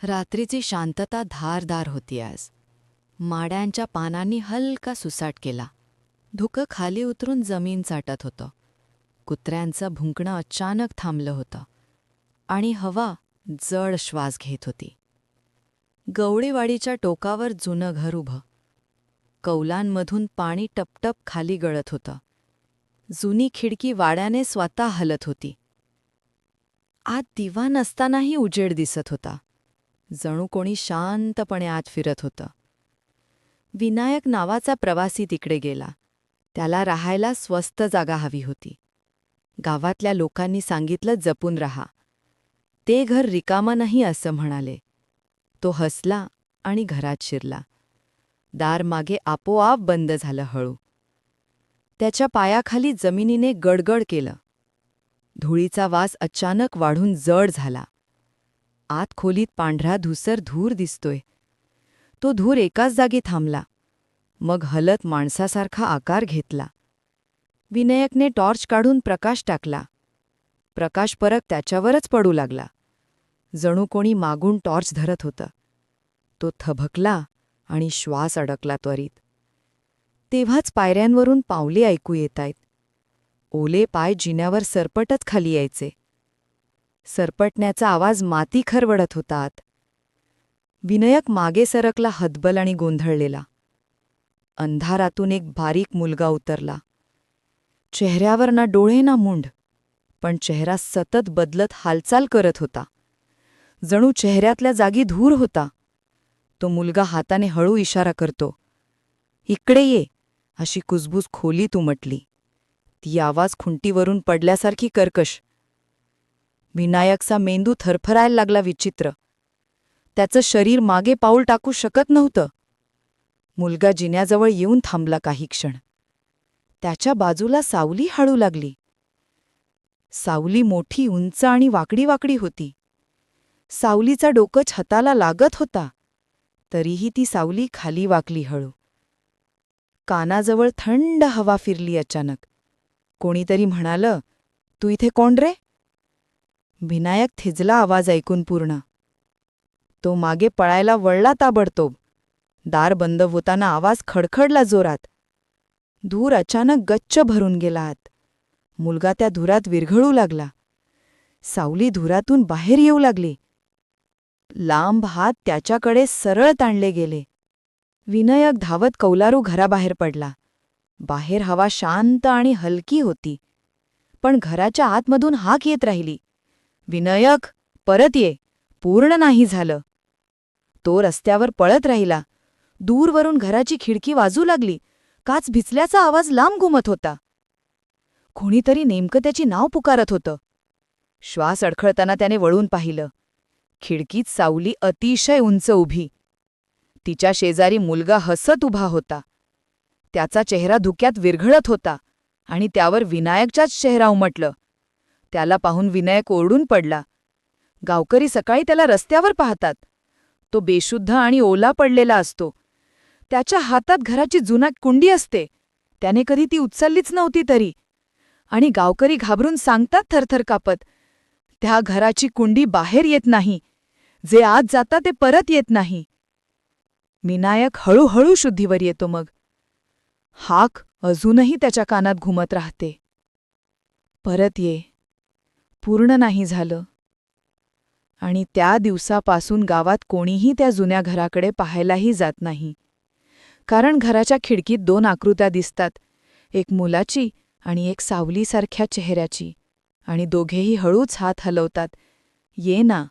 रात्रीची शांतता धारदार होती आज. माड्यांच्या पानांनी हलका सुसाट केला. धुकं खाली उतरून जमीन चाटत होतं. कुत्र्यांचं भुंकणं अचानक थांबलं होतं आणि हवा जड श्वास घेत होती. गवळीवाडीच्या टोकावर जुनं घर उभं. कौलांमधून पाणी टपटप खाली गळत होतं. जुनी खिडकी वाड्याने स्वतः हलत होती. आत दिवा नसतानाही उजेड दिसत होता. जणू कोणी शांतपणे आत फिरत होतं. विनायक नावाचा प्रवासी तिकडे गेला. त्याला राहायला स्वस्त जागा हवी होती. गावातल्या लोकांनी सांगितलं जपून राहा. ते घर रिकामं नाही असं म्हणाले. तो हसला आणि घरात शिरला. दार मागे आपोआप बंद झालं हळू. त्याच्या पायाखाली जमिनीने गडगड केलं. धुळीचा वास अचानक वाढून जड झाला. आत खोलीत पांढरा धुसर धूर दिसतोय. तो धूर एकाच जागी थांबला. मग हलत माणसासारखा आकार घेतला. विनायकने टॉर्च काढून प्रकाश टाकला. प्रकाश परत त्याच्यावरच पडू लागला. जणू कोणी मागून टॉर्च धरत होतं. तो थबकला आणि श्वास अडकला त्वरित. तेव्हाच पायऱ्यांवरून पावले ऐकू येतायत. ओले पाय जिन्यावर सरपटच खाली यायचे. सरपटण्याचा आवाज माती खरवडत होता आत. विनायक मागे सरकला हतबल आणि गोंधळलेला. अंधारातून एक बारीक मुलगा उतरला. चेहऱ्यावर ना डोळे ना मुंड, पण चेहरा सतत बदलत हालचाल करत होता. जणू चेहऱ्यातल्या जागी धूर होता. तो मुलगा हाताने हळू इशारा करतो. इकडे ये, अशी कुजबूज खोलीत उमटली. ती आवाज खुंटीवरून पडल्यासारखी कर्कश. विनायकचा मेंदू थरफरायला लागला विचित्र. त्याचं शरीर मागे पाऊल टाकू शकत नव्हतं. मुलगा जिन्याजवळ येऊन थांबला काही क्षण. त्याच्या बाजूला सावली हळू लागली. सावली मोठी, उंच आणि वाकडी वाकडी होती. सावलीचा डोकं छताला लागत होता. तरीही ती सावली खाली वाकली हळू. कानाजवळ थंड हवा फिरली अचानक. कोणीतरी म्हणालं, "तू इथे कोण रे?" विनायक थिजला आवाज ऐकून पूर्ण. तो मागे पळायला वळला ताबडतोब. दार बंद होताना आवाज खडखडला जोरात. धूर अचानक गच्च भरून गेला आत. मुलगा त्या धुरात विरघळू लागला. सावली धुरातून बाहेर येऊ लागली. लांब हात त्याच्याकडे सरळ ताणले गेले. विनायक धावत कौलारू घराबाहेर पडला. बाहेर हवा शांत आणि हलकी होती. पण घराच्या आतमधून हाक येत राहिली, "विनायक, परत ये, पूर्ण नाही झालं." तो रस्त्यावर पळत राहिला. दूरवरून घराची खिडकी वाजू लागली. काच भिजल्याचा आवाज लांब घुमत होता. कोणीतरी नेमकं त्याची नाव पुकारत होतं. श्वास अडखळताना त्याने वळून पाहिलं. खिडकीत सावली अतिशय उंच उभी. तिच्या शेजारी मुलगा हसत उभा होता. त्याचा चेहरा धुक्यात विरघळत होता आणि त्यावर विनायकचाच चेहरा उमटलं. त्याला पाहून विनायक ओरडून पडला. गावकरी सकाळी त्याला रस्त्यावर पाहतात. तो बेशुद्ध आणि ओला पडलेला असतो. त्याच्या हातात घराची जुना कुंडी असते. त्याने कधी ती उचललीच नव्हती तरी. आणि गावकरी घाबरून सांगतात थरथर कापत, "त्या घराची कुंडी बाहेर येत नाही. जे आत जाता ते परत येत नाही." विनायक हळूहळू शुद्धीवर येतो मग. हाक अजूनही त्याच्या कानात घुमत राहते, "परत ये, पूर्ण नाही झालं." आणि त्या दिवसापासून गावात कोणीही त्या जुन्या घराकडे पाहायलाही जात नाही. कारण घराच्या खिडकीत 2 आकृत्या दिसतात, एक मुलाची आणि एक सावलीसारख्या चेहऱ्याची. आणि दोघेही हळूच हात हलवतात, "ये ना,